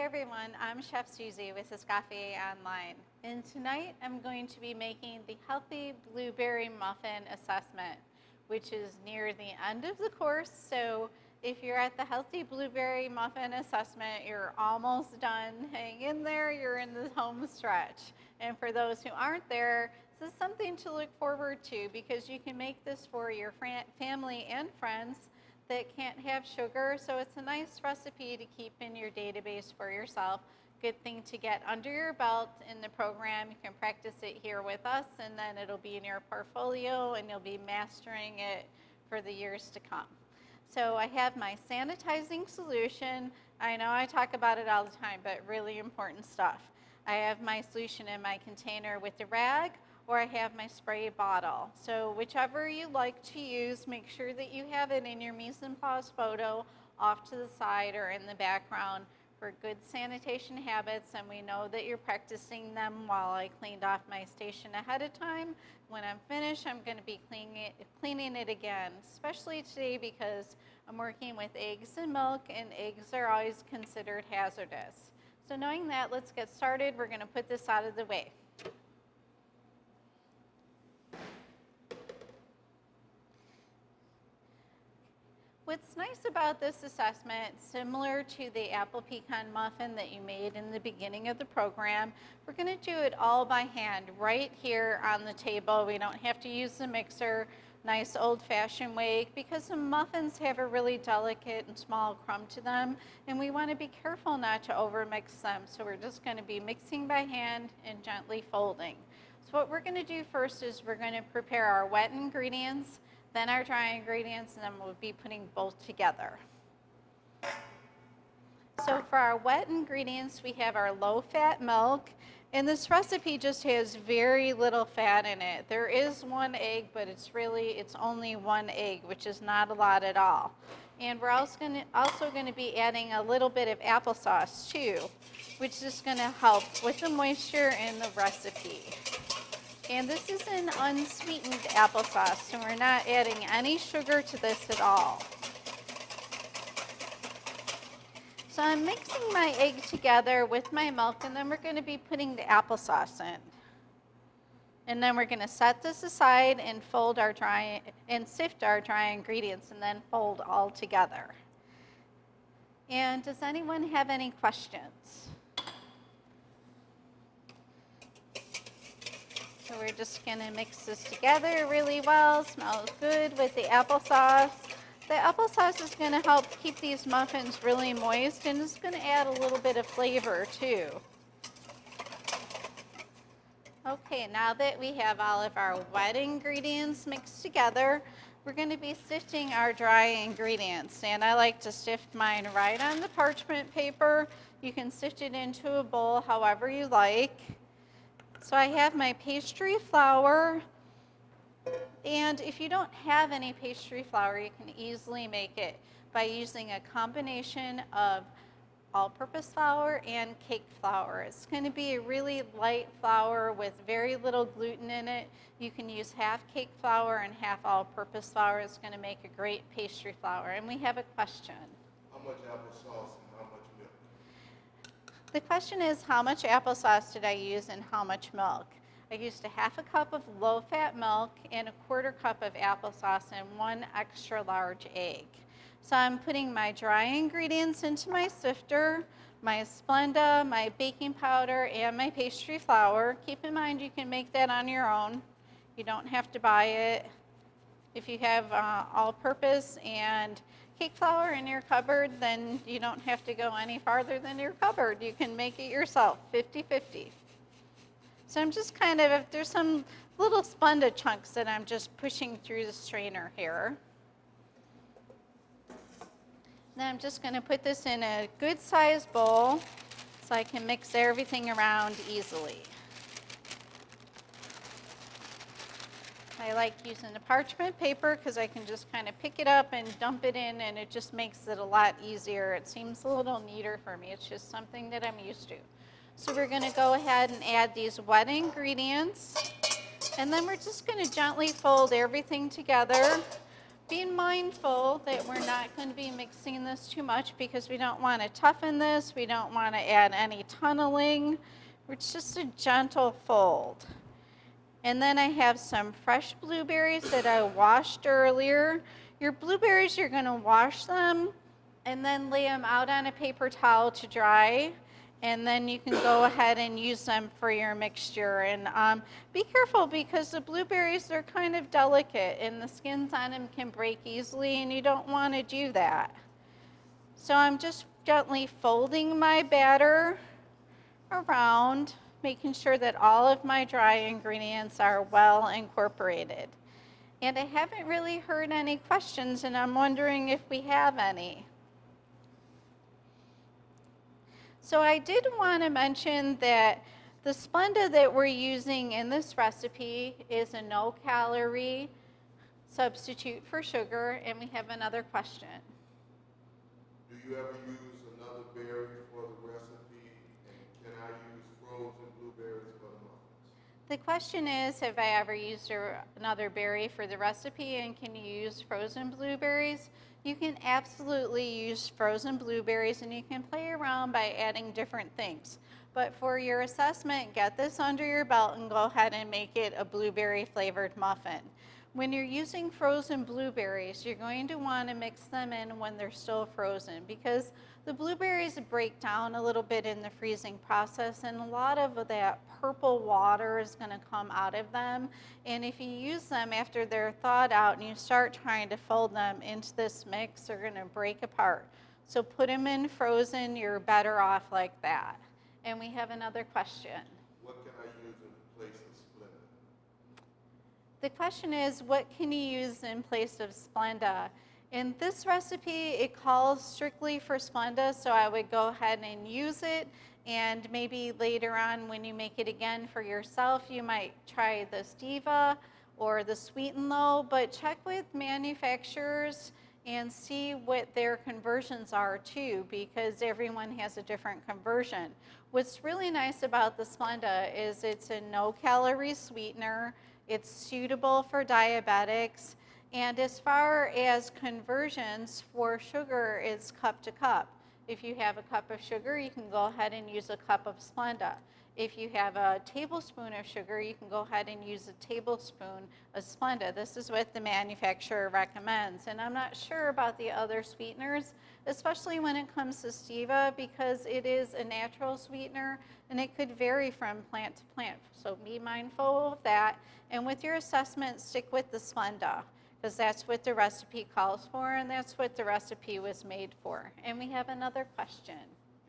everyone, I'm Chef Susie with Escafe Online, and tonight I'm going to be making the Healthy Blueberry Muffin Assessment, which is near the end of the course. So if you're at the Healthy Blueberry Muffin Assessment, you're almost done. Hang in there, you're in the home stretch. And for those who aren't there, this is something to look forward to because you can make this for your family and friends that can't have sugar, so it's a nice recipe to keep in your database for yourself. Good thing to get under your belt in the program. You can practice it here with us, and then it'll be in your portfolio, and you'll be mastering it for the years to come. So I have my sanitizing solution. I know I talk about it all the time, but really important stuff. I have my solution in my container with the rag, or I have my spray bottle. So whichever you like to use, make sure that you have it in your mise en place photo off to the side or in the background for good sanitation habits, and we know that you're practicing them while I cleaned off my station ahead of time. When I'm finished, I'm going to be cleaning it again, especially today because I'm working with eggs and milk, and eggs are always considered hazardous. So knowing that, let's get started. We're going to put this out of the way. What's nice about this assessment, similar to the apple pecan muffin that you made in the beginning of the program, we're going to do it all by hand right here on the table. We don't have to use the mixer, nice old-fashioned way, because the muffins have a really delicate and small crumb to them, and we want to be careful not to overmix them. So we're just going to be mixing by hand and gently folding. So what we're going to do first is we're going to prepare our wet ingredients, then our dry ingredients, and then we'll be putting both together. So for our wet ingredients, we have our low-fat milk, and this recipe just has very little fat in it. There is one egg, but it's only one egg, which is not a lot at all. And we're also going to be adding a little bit of applesauce too, which is going to help with the moisture in the recipe. And this is an unsweetened applesauce, so we're not adding any sugar to this at all. So I'm mixing my egg together with my milk, and then we're going to be putting the applesauce in. And then we're going to set this aside and sift our dry ingredients, and then fold all together. And does anyone have any questions? So we're just going to mix this together really well. Smells good with the applesauce. The applesauce is going to help keep these muffins really moist, and it's going to add a little bit of flavor too. Okay, now that we have all of our wet ingredients mixed together, we're going to be sifting our dry ingredients. And I like to sift mine right on the parchment paper. You can sift it into a bowl however you like. So I have my pastry flour, and if you don't have any pastry flour, you can easily make it by using a combination of all-purpose flour and cake flour. It's going to be a really light flour with very little gluten in it. You can use half cake flour and half all-purpose flour. It's going to make a great pastry flour. And we have a question. How much applesauce and how much milk? The question is, how much applesauce did I use and how much milk? I used a half a cup of low-fat milk and a quarter cup of applesauce and one extra large egg. So I'm putting my dry ingredients into my sifter, my Splenda, my baking powder, and my pastry flour. Keep in mind you can make that on your own. You don't have to buy it. If you have all-purpose and cake flour in your cupboard, then you don't have to go any farther than your cupboard. You can make it yourself, 50-50. So I'm just there's some little Splenda chunks that I'm just pushing through the strainer here. Then I'm just going to put this in a good sized bowl so I can mix everything around easily. I like using the parchment paper because I can just kind of pick it up and dump it in, and it just makes it a lot easier. It seems a little neater for me. It's just something that I'm used to. So we're going to go ahead and add these wet ingredients, and then we're just going to gently fold everything together. being mindful that we're not going to be mixing this too much because we don't want to toughen this. We don't want to add any tunneling. It's just a gentle fold. And then I have some fresh blueberries that I washed earlier. Your blueberries, you're going to wash them and then lay them out on a paper towel to dry. And then you can go ahead and use them for your mixture. And be careful because the blueberries, they're kind of delicate and the skins on them can break easily and you don't want to do that. So I'm just gently folding my batter around, making sure that all of my dry ingredients are well incorporated. And I haven't really heard any questions and I'm wondering if we have any. So I did want to mention that the Splenda that we're using in this recipe is a no-calorie substitute for sugar, and we have another question. Do you ever use another berry for the recipe, and can I use frozen blueberries for the muffins? The question is, have I ever used another berry for the recipe, and can you use frozen blueberries? You can absolutely use frozen blueberries, and you can play around by adding different things. But for your assessment, get this under your belt and go ahead and make it a blueberry flavored muffin. When you're using frozen blueberries, you're going to want to mix them in when they're still frozen because the blueberries break down a little bit in the freezing process and a lot of that purple water is going to come out of them. And if you use them after they're thawed out and you start trying to fold them into this mix, they're going to break apart. So put them in frozen, you're better off like that. And we have another question. What can I use in place of Splenda? The question is, what can you use in place of Splenda? In this recipe, it calls strictly for Splenda, so I would go ahead and use it. And maybe later on, when you make it again for yourself, you might try the Stevia or the Sweet and Low, but check with manufacturers and see what their conversions are too, because everyone has a different conversion. What's really nice about the Splenda is it's a no-calorie sweetener. It's suitable for diabetics. And as far as conversions for sugar, it's cup to cup. If you have a cup of sugar, you can go ahead and use a cup of Splenda. If you have a tablespoon of sugar, you can go ahead and use a tablespoon of Splenda. This is what the manufacturer recommends. And I'm not sure about the other sweeteners, especially when it comes to Stevia, because it is a natural sweetener and it could vary from plant to plant. So be mindful of that. And with your assessment, stick with the Splenda, because that's what the recipe calls for and that's what the recipe was made for. And we have another question.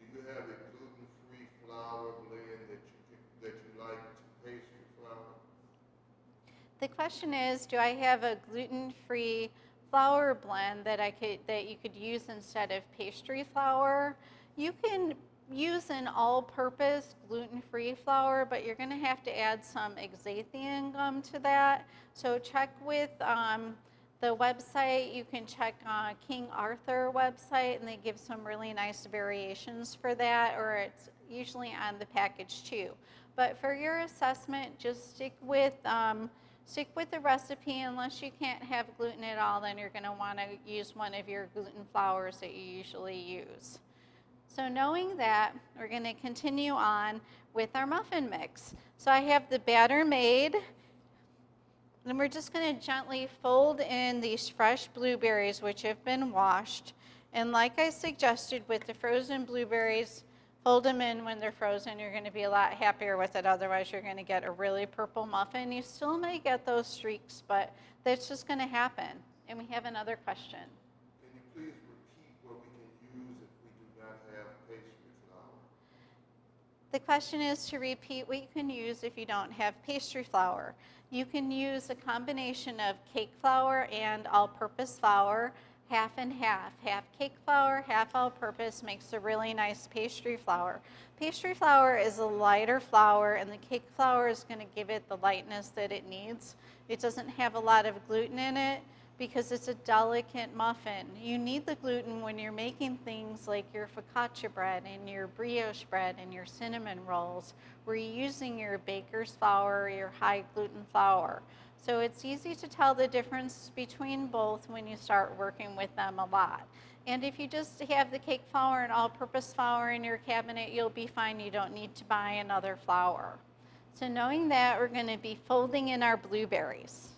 Do you have a gluten-free flour blend that you like to pastry flour? The question is, do I have a gluten-free flour blend that you could use instead of pastry flour? You can use an all-purpose gluten-free flour, but you're going to have to add some Xanthian gum to that. So check with the website. You can check King Arthur website, and they give some really nice variations for that, or it's usually on the package too. But for your assessment, just stick with the recipe. Unless you can't have gluten at all, then you're going to want to use one of your gluten flours that you usually use. So knowing that, we're going to continue on with our muffin mix. So I have the batter made, and we're just going to gently fold in these fresh blueberries which have been washed. And like I suggested with the frozen blueberries, fold them in when they're frozen. You're going to be a lot happier with it. Otherwise, you're going to get a really purple muffin. You still may get those streaks, but that's just going to happen. And we have another question. Can you please repeat what we can use if we do not have pastry flour? The question is to repeat what you can use if you don't have pastry flour. You can use a combination of cake flour and all-purpose flour, half and half. Half cake flour, half all-purpose makes a really nice pastry flour. Pastry flour is a lighter flour, and the cake flour is going to give it the lightness that it needs. It doesn't have a lot of gluten in it because it's a delicate muffin. You need the gluten when you're making things like your focaccia bread and your brioche bread and your cinnamon rolls, where you're using your baker's flour or your high gluten flour. So it's easy to tell the difference between both when you start working with them a lot. And if you just have the cake flour and all-purpose flour in your cabinet, you'll be fine. You don't need to buy another flour. So knowing that, we're going to be folding in our blueberries.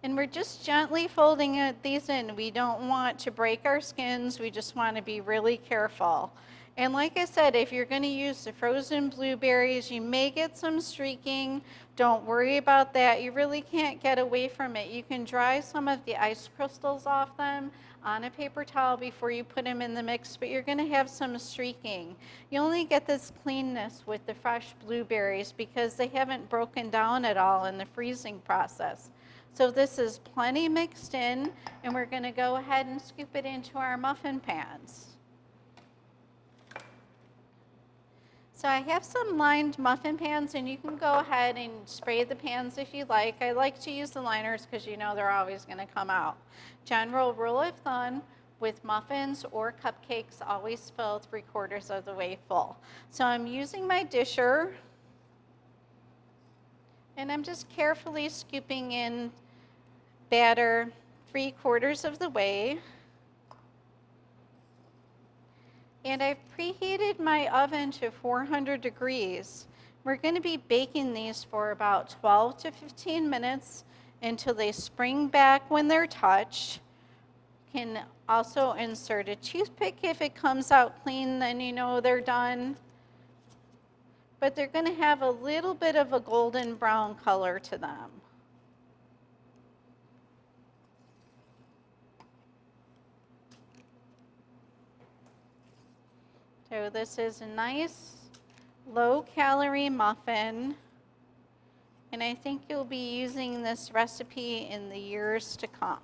And we're just gently folding these in. We don't want to break our skins. We just want to be really careful. And like I said, if you're going to use the frozen blueberries, you may get some streaking. Don't worry about that. You really can't get away from it. You can dry some of the ice crystals off them on a paper towel before you put them in the mix, but you're going to have some streaking. You only get this cleanness with the fresh blueberries because they haven't broken down at all in the freezing process. So this is plenty mixed in, and we're going to go ahead and scoop it into our muffin pans. So I have some lined muffin pans, and you can go ahead and spray the pans if you like. I like to use the liners because you know they're always going to come out. General rule of thumb with muffins or cupcakes, always fill 3/4 of the way full. So I'm using my disher, and I'm just carefully scooping in batter 3/4 of the way. And I've preheated my oven to 400 degrees. We're going to be baking these for about 12 to 15 minutes until they spring back when they're touched. You can also insert a toothpick if it comes out clean, then you know they're done. But they're going to have a little bit of a golden brown color to them. So this is a nice low-calorie muffin, and I think you'll be using this recipe in the years to come.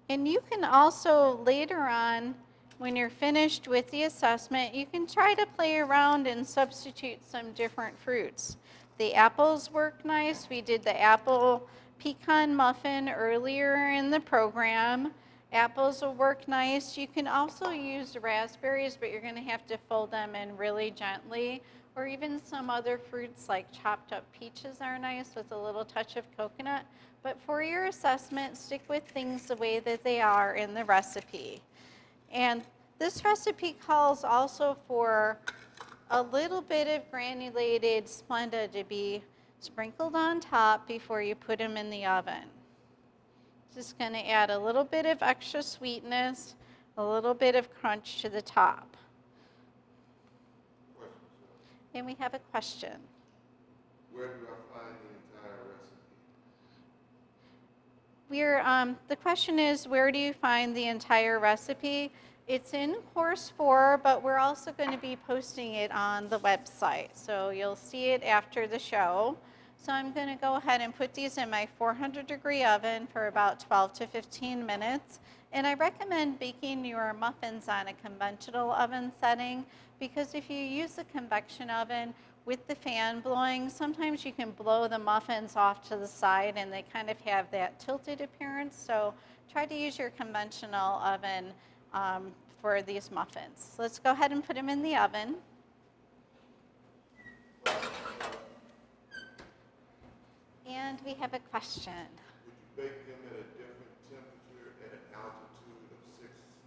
And you can also later on, when you're finished with the assessment, you can try to play around and substitute some different fruits. The apples work nice. We did the apple pecan muffin earlier in the program. Apples will work nice. You can also use raspberries, but you're going to have to fold them in really gently. Or even some other fruits like chopped up peaches are nice with a little touch of coconut. But for your assessment, stick with things the way that they are in the recipe. And this recipe calls also for a little bit of granulated Splenda to be sprinkled on top before you put them in the oven. Just going to add a little bit of extra sweetness, a little bit of crunch to the top. And we have a question. Where do I find the entire recipe? The question is, where do you find the entire recipe? It's in course 4, but we're also going to be posting it on the website. So you'll see it after the show. So I'm going to go ahead and put these in my 400-degree oven for about 12 to 15 minutes. And I recommend baking your muffins on a conventional oven setting because if you use a convection oven with the fan blowing, sometimes you can blow the muffins off to the side and they kind of have that tilted appearance. So try to use your conventional oven for these muffins. Let's go ahead and put them in the oven. And we have a question. Would you bake them at a different temperature at an altitude of 6,800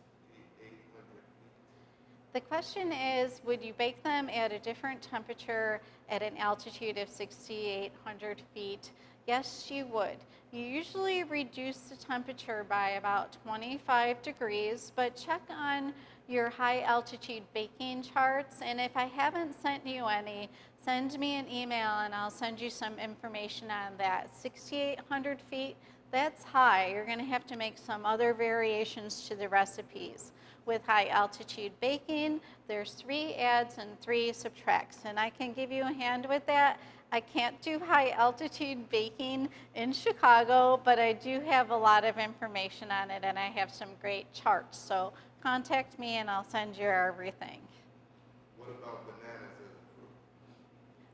feet? The question is, would you bake them at a different temperature at an altitude of 6,800 feet? Yes, you would. You usually reduce the temperature by about 25 degrees, but check on your high altitude baking charts. And if I haven't sent you any, send me an email and I'll send you some information on that. 6,800 feet, that's high. You're going to have to make some other variations to the recipes. With high altitude baking, there's 3 adds and 3 subtracts, and I can give you a hand with that. I can't do high altitude baking in Chicago, but I do have a lot of information on it and I have some great charts. So contact me and I'll send you everything. What about bananas as a fruit?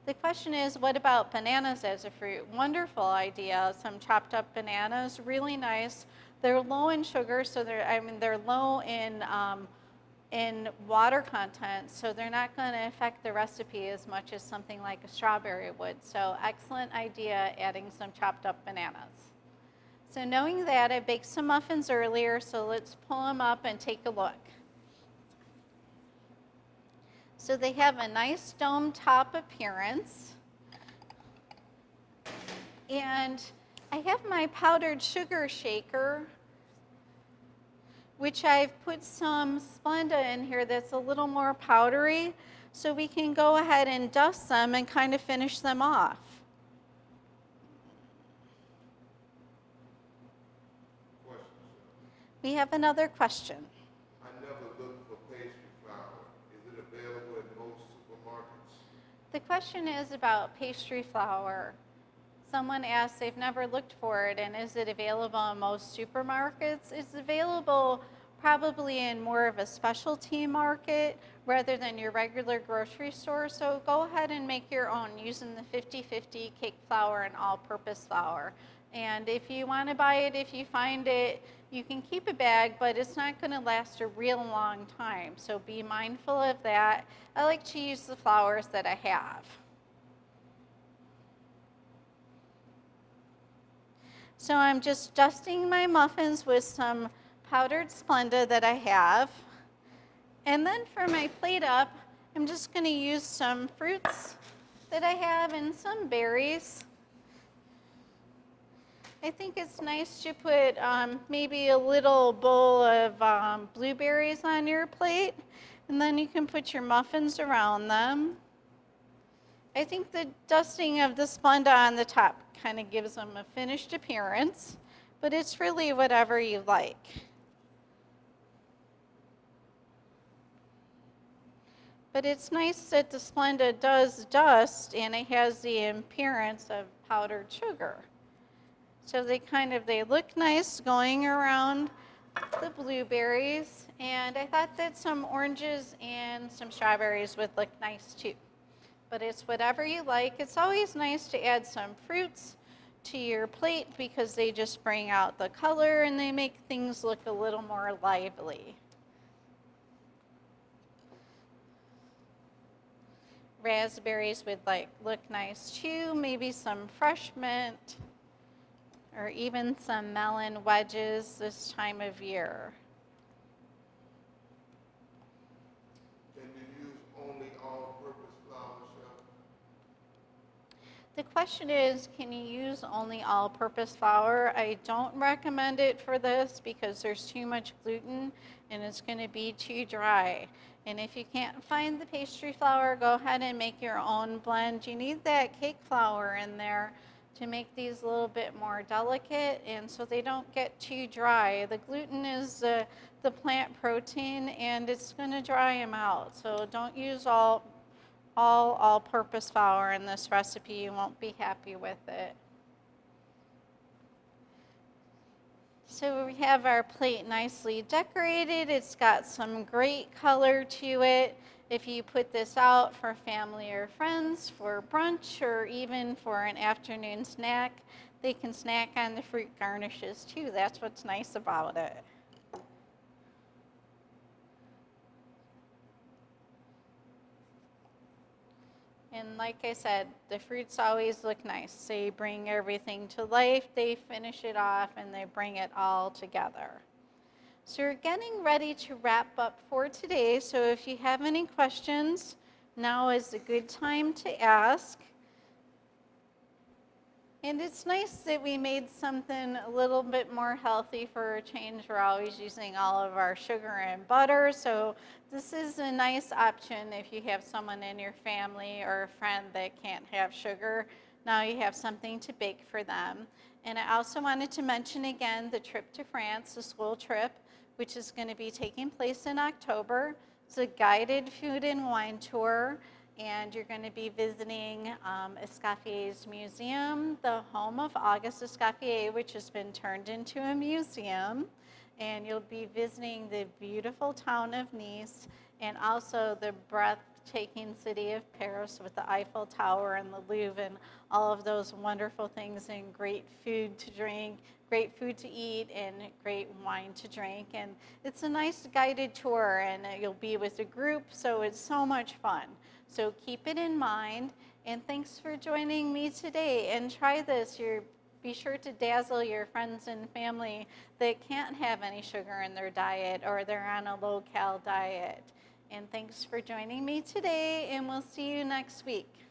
The question is, what about bananas as a fruit? Wonderful idea. Some chopped up bananas, really nice. They're low in sugar, so they're low in in water content, so they're not going to affect the recipe as much as something like a strawberry would. So excellent idea adding some chopped up bananas. So knowing that, I baked some muffins earlier, so let's pull them up and take a look. So they have a nice dome top appearance. And I have my powdered sugar shaker, which I've put some Splenda in here that's a little more powdery, so we can go ahead and dust them and kind of finish them off. We have another question. I never looked for pastry flour. Is it available in most supermarkets? The question is about pastry flour. Someone asked they've never looked for it, and is it available in most supermarkets? It's available probably in more of a specialty market rather than your regular grocery store. So go ahead and make your own using the 50/50 cake flour and all-purpose flour. And if you want to buy it, if you find it, you can keep a bag, but it's not going to last a real long time. So be mindful of that. I like to use the flours that I have. So I'm just dusting my muffins with some powdered Splenda that I have. And then for my plate up, I'm just going to use some fruits that I have and some berries. I think it's nice to put maybe a little bowl of blueberries on your plate, and then you can put your muffins around them. I think the dusting of the Splenda on the top kind of gives them a finished appearance, but it's really whatever you like. But it's nice that the Splenda does dust and it has the appearance of powdered sugar. So they look nice going around the blueberries, and I thought that some oranges and some strawberries would look nice too. But it's whatever you like. It's always nice to add some fruits to your plate because they just bring out the color and they make things look a little more lively. Raspberries would look nice too, maybe some fresh mint or even some melon wedges this time of year. Can you use only all-purpose flour, Chef? The question is, can you use only all-purpose flour? I don't recommend it for this because there's too much gluten and it's going to be too dry. And if you can't find the pastry flour, go ahead and make your own blend. You need that cake flour in there to make these a little bit more delicate and so they don't get too dry. The gluten is the plant protein and it's going to dry them out. So don't use all-purpose flour in this recipe. You won't be happy with it. So we have our plate nicely decorated. It's got some great color to it. If you put this out for family or friends for brunch or even for an afternoon snack, they can snack on the fruit garnishes too. That's what's nice about it. And like I said, the fruits always look nice. They bring everything to life, they finish it off, and they bring it all together. So we're getting ready to wrap up for today. So if you have any questions, now is a good time to ask. And it's nice that we made something a little bit more healthy for a change. We're always using all of our sugar and butter. So this is a nice option if you have someone in your family or a friend that can't have sugar. Now you have something to bake for them. And I also wanted to mention again the trip to France, the school trip, which is going to be taking place in October. It's a guided food and wine tour, and you're going to be visiting Escaffier's museum, the home of Auguste Escoffier, which has been turned into a museum. And you'll be visiting the beautiful town of Nice and also the breathtaking city of Paris with the Eiffel Tower and the Louvre and all of those wonderful things, and great food to drink, great food to eat, and great wine to drink. And it's a nice guided tour, and you'll be with a group, so it's so much fun. So keep it in mind, and thanks for joining me today. And try this. Be sure to dazzle your friends and family that can't have any sugar in their diet, or they're on a low-cal diet. And thanks for joining me today, and we'll see you next week.